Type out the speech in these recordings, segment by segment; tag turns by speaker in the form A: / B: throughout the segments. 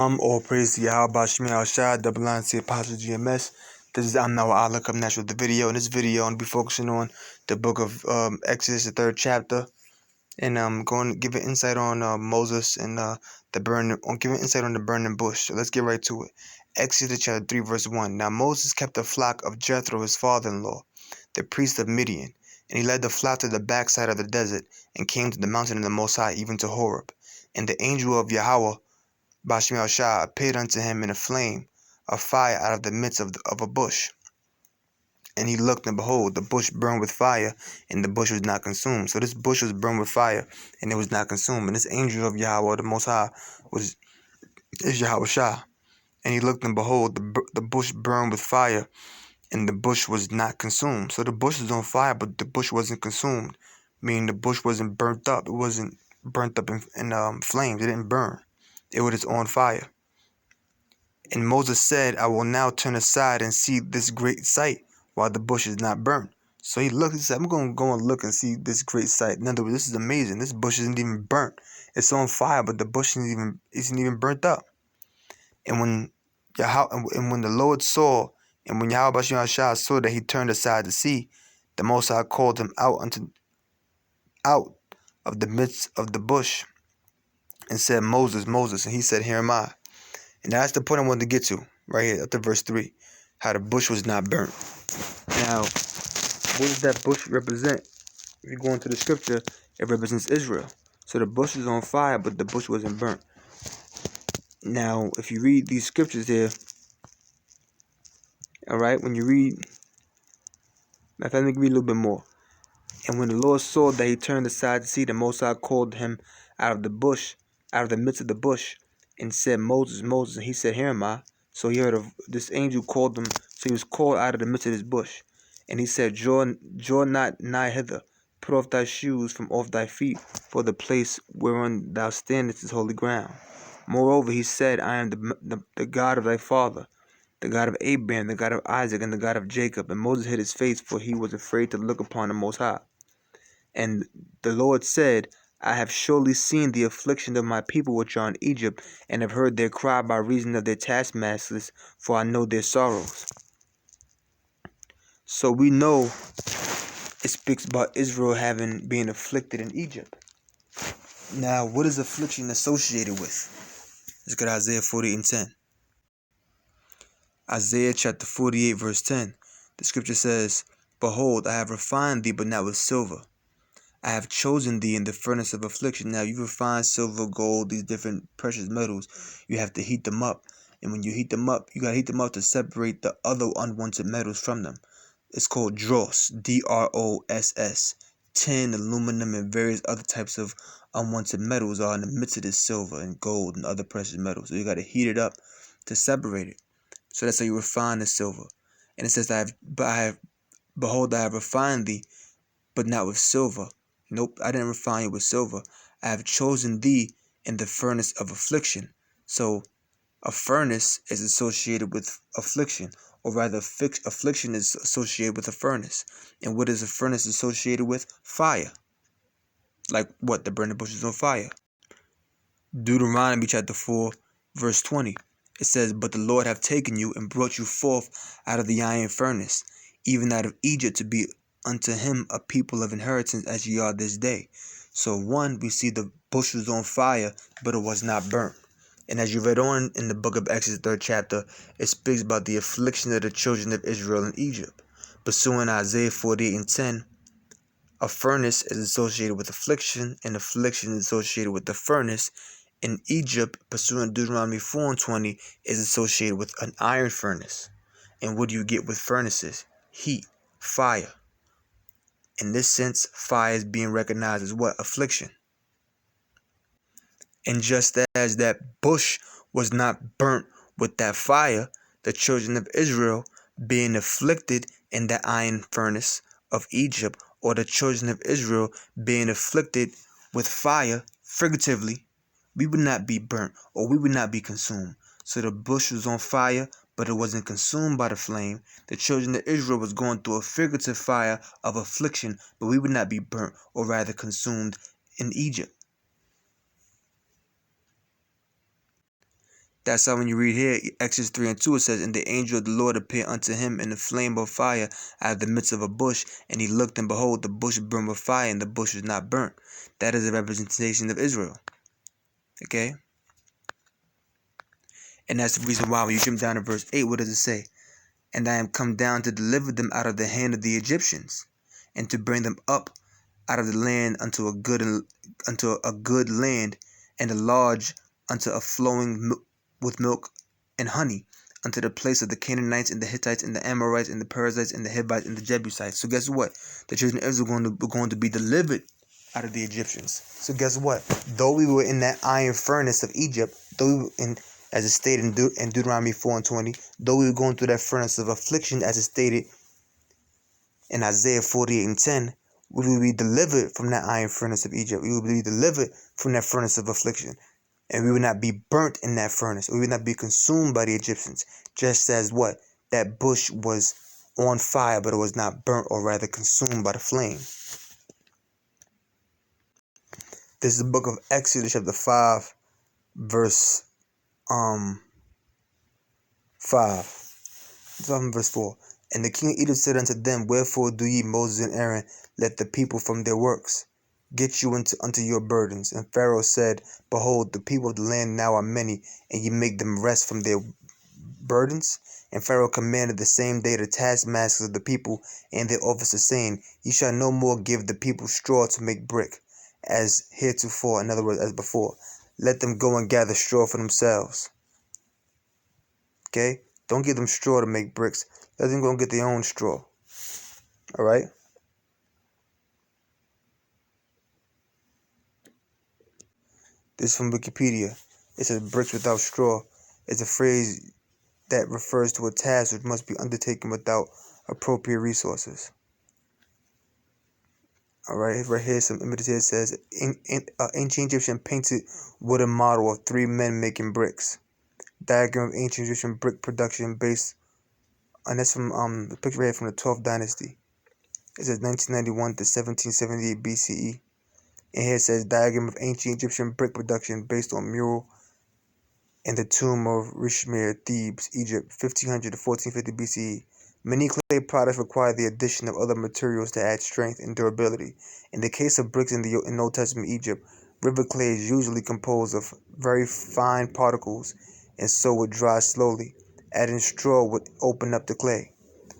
A: All praise to Yahweh Shemi Shai, double line to Apostle GMS. This is I'm now I look up natural the video. In this video, I'm gonna be focusing on the book of Exodus, the 3rd chapter, and I'm going to give an insight on Moses and giving insight on the burning bush. So let's get right to it. Exodus chapter 3, verse 1. Now Moses kept a flock of Jethro, his father-in-law, the priest of Midian, and he led the flock to the backside of the desert and came to the mountain of the Most High, even to Horeb. And the angel of Yahweh Bashmi Shah appeared unto him in a flame of fire out of the midst of a bush. And he looked, and behold, the bush burned with fire, and the bush was not consumed. So this bush was burned with fire, and it was not consumed. And this angel of Yahweh, the Most High, is Yahweh Shah. And he looked, and behold, the bush burned with fire, and the bush was not consumed. So the bush was on fire, but the bush wasn't consumed, meaning the bush wasn't burnt up. It wasn't burnt up in flames. It didn't burn. It was on fire. And Moses said, I will now turn aside and see this great sight while the bush is not burnt. So he looked and said, I'm going to go and look and see this great sight. In other words, this is amazing. This bush isn't even burnt. It's on fire, but the bush isn't even burnt up. And when the Lord saw, and when Yahweh Bashim Shah saw that he turned aside to see, the Most High called him out of the midst of the bush and said, Moses, Moses. And he said, Here am I. And that's the point I wanted to get to, right here, up to verse 3, how the bush was not burnt. Now, what does that bush represent? If you go into the scripture, it represents Israel. So the bush is on fire, but the bush wasn't burnt. Now, if you read these scriptures here, all right, when you read, let me read a little bit more. And when the Lord saw that he turned aside to see, the Most High called him out of the midst of the bush, and said, Moses, Moses. And he said, Here am I. So he heard this angel called him. So he was called out of the midst of this bush. And he said, Draw not nigh hither. Put off thy shoes from off thy feet, for the place whereon thou standest is holy ground. Moreover, he said, I am the God of thy father, the God of Abraham, the God of Isaac, and the God of Jacob. And Moses hid his face, for he was afraid to look upon the Most High. And the Lord said, I have surely seen the affliction of my people which are in Egypt, and have heard their cry by reason of their taskmasters, for I know their sorrows. So we know it speaks about Israel being afflicted in Egypt. Now, what is affliction associated with? Let's go to Isaiah 48:10. Isaiah chapter 48, verse 10. The scripture says, Behold, I have refined thee, but not with silver. I have chosen thee in the furnace of affliction. Now, you refine silver, gold, these different precious metals. You have to heat them up. And when you heat them up, you got to heat them up to separate the other unwanted metals from them. It's called dross, D-R-O-S-S. Tin, aluminum, and various other types of unwanted metals are in the midst of this silver and gold and other precious metals. So you got to heat it up to separate it. So that's how you refine the silver. And it says, Behold, I have refined thee, but not with silver. Nope, I didn't refine you with silver. I have chosen thee in the furnace of affliction. So a furnace is associated with affliction, or rather affliction is associated with a furnace. And what is a furnace associated with? Fire. Like what? The burning bush is on fire. Deuteronomy chapter 4, verse 20. It says, But the Lord hath taken you and brought you forth out of the iron furnace, even out of Egypt, to be unto him a people of inheritance as ye are this day. So one, we see the bush was on fire, but it was not burnt. And as you read on in the book of Exodus, 3rd chapter, it speaks about the affliction of the children of Israel in Egypt. Pursuing Isaiah 48:10, a furnace is associated with affliction, and affliction is associated with the furnace. In Egypt, pursuing Deuteronomy 4:20, is associated with an iron furnace. And what do you get with furnaces? Heat, fire. In this sense, fire is being recognized as what? Affliction. And just as that bush was not burnt with that fire, the children of Israel being afflicted in the iron furnace of Egypt, or the children of Israel being afflicted with fire, figuratively, we would not be burnt, or we would not be consumed. So the bush was on fire, but it wasn't consumed by the flame. The children of Israel was going through a figurative fire of affliction, but we would not be burnt, or rather consumed in Egypt. That's how when you read here, Exodus 3 and 2, it says, "And the angel of the Lord appeared unto him in a flame of fire out of the midst of a bush. And he looked, and behold, the bush burned with fire, and the bush was not burnt." That is a representation of Israel. Okay? And that's the reason why when you jump down to verse 8, what does it say? "And I am come down to deliver them out of the hand of the Egyptians, and to bring them up out of the land unto a good land, and a large, unto a flowing with milk and honey, unto the place of the Canaanites and the Hittites and the Amorites and the Perizzites and the Hivites and the Jebusites." So guess what? The children of Israel are going to be delivered out of the Egyptians. So guess what? Though we were in that iron furnace of Egypt, though we were in, as it stated in Deuteronomy 4 and 20, though we were going through that furnace of affliction, as it stated in Isaiah 48 and 10, we will be delivered from that iron furnace of Egypt. We will be delivered from that furnace of affliction. And we will not be burnt in that furnace. We will not be consumed by the Egyptians. Just as what? That bush was on fire, but it was not burnt, or rather consumed by the flame. This is the book of Exodus chapter 5, verse 5. Verse 4. "And the king of Egypt said unto them, Wherefore do ye, Moses and Aaron, let the people from their works? Get you unto your burdens. And Pharaoh said, Behold, the people of the land now are many, and ye make them rest from their burdens. And Pharaoh commanded the same day the taskmasters of the people and their officers, saying, Ye shall no more give the people straw to make brick, as heretofore," in other words, as before. "Let them go and gather straw for themselves." Okay? Don't give them straw to make bricks. Let them go and get their own straw. Alright? This is from Wikipedia. It says, "Bricks without straw" is a phrase that refers to a task which must be undertaken without appropriate resources. Alright, right here, some images here. It says, ancient Egyptian painted wooden model of 3 men making bricks. Diagram of ancient Egyptian brick production based, and that's from the picture right here from the 12th dynasty. It says 1991 to 1778 BCE. And here it says, diagram of ancient Egyptian brick production based on mural in the tomb of Rishmir, Thebes, Egypt, 1500 to 1450 BCE. Many clay products require the addition of other materials to add strength and durability. In the case of bricks in Old Testament Egypt, river clay is usually composed of very fine particles, and so would dry slowly. Adding straw would open up the clay,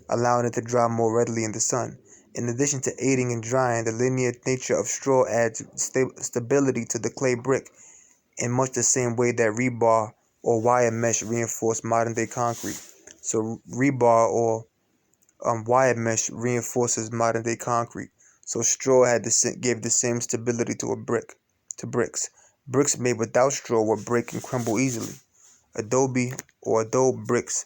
A: allowing it to dry more readily in the sun. In addition to aiding in drying, the linear nature of straw adds stability to the clay brick, in much the same way that rebar or wire mesh reinforce modern-day concrete. So rebar or wire mesh reinforces modern-day concrete. So straw gave the same stability to bricks. Bricks made without straw will break and crumble easily. Adobe bricks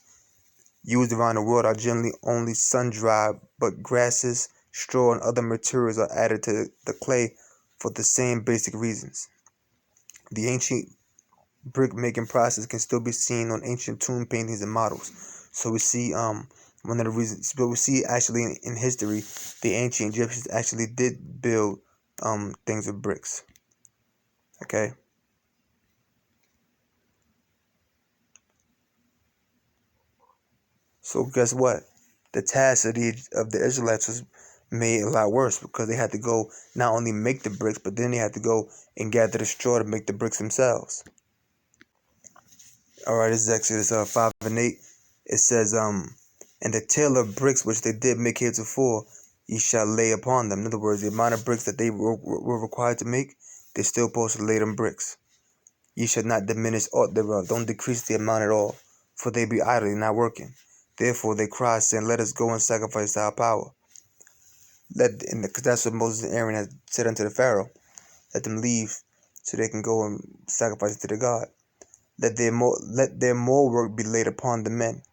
A: used around the world are generally only sun-dried, but grasses, straw, and other materials are added to the clay for the same basic reasons. The ancient brick making process can still be seen on ancient tomb paintings and models. So we see one of the reasons, but we see actually in history, the ancient Egyptians actually did build things with bricks. Okay. So guess what? The task of the Israelites was made a lot worse, because they had to go not only make the bricks, but then they had to go and gather the straw to make the bricks themselves. Alright, this is Exodus 5 and 8. It says, "And the tale of bricks which they did make heretofore, ye shall lay upon them." In other words, the amount of bricks that they were required to make, they're still supposed to lay them bricks. "Ye shall not diminish aught thereof." Don't decrease the amount at all, for they be idle, not working. Therefore they cried, saying, "Let us go and sacrifice to our power." Because that's what Moses and Aaron had said unto the Pharaoh. Let them leave so they can go and sacrifice to the God. Let their more work be laid upon the men,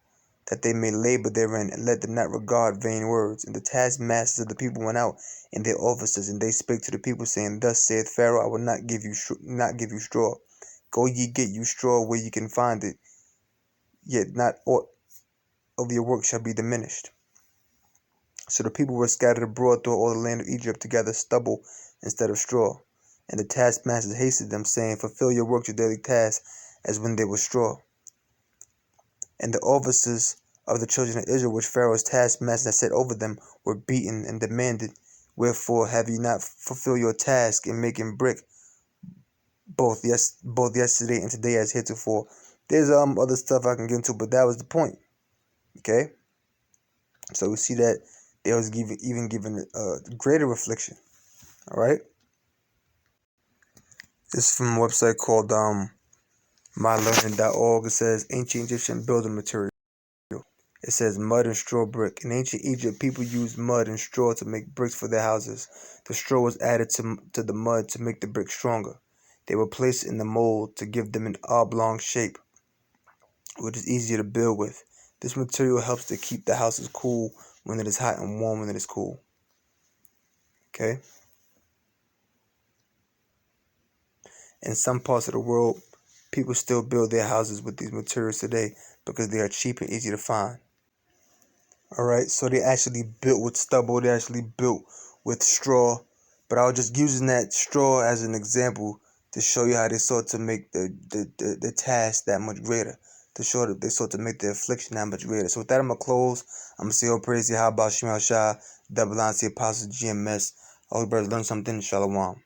A: that they may labor therein, and let them not regard vain words. And the taskmasters of the people went out, and their officers, and they spake to the people, saying, Thus saith Pharaoh, I will not give you straw. Go ye get you straw where ye can find it, yet not aught of your work shall be diminished. So the people were scattered abroad through all the land of Egypt to gather stubble instead of straw. And the taskmasters hasted them, saying, Fulfill your work, your daily task, as when there was straw. And the officers of the children of Israel, which Pharaoh's taskmaster had set over them, were beaten and demanded, "Wherefore have ye not fulfilled your task in making brick, both yesterday and today as heretofore?" There's other stuff I can get into, but that was the point. Okay, so we see that they was even given a greater affliction. All right, this is from a website called mylearning.org. It says ancient Egyptian building material. It says mud and straw brick. In ancient Egypt, people used mud and straw to make bricks for their houses. The straw was added to the mud to make the brick stronger. They were placed in the mold to give them an oblong shape, which is easier to build with. This material helps to keep the houses cool when it is hot and warm when it is cool. Okay? In some parts of the world, people still build their houses with these materials today because they are cheap and easy to find. Alright, so they actually built with stubble, they actually built with straw. But I was just using that straw as an example to show you how they sought to make the task that much greater. To show that they sought to make the affliction that much greater. So with that, I'm going to close. I'm going to say, oh, praise you, how about Shemel Shah, double line, the Apostle GMS. I hope you brothers learn something. Shalom.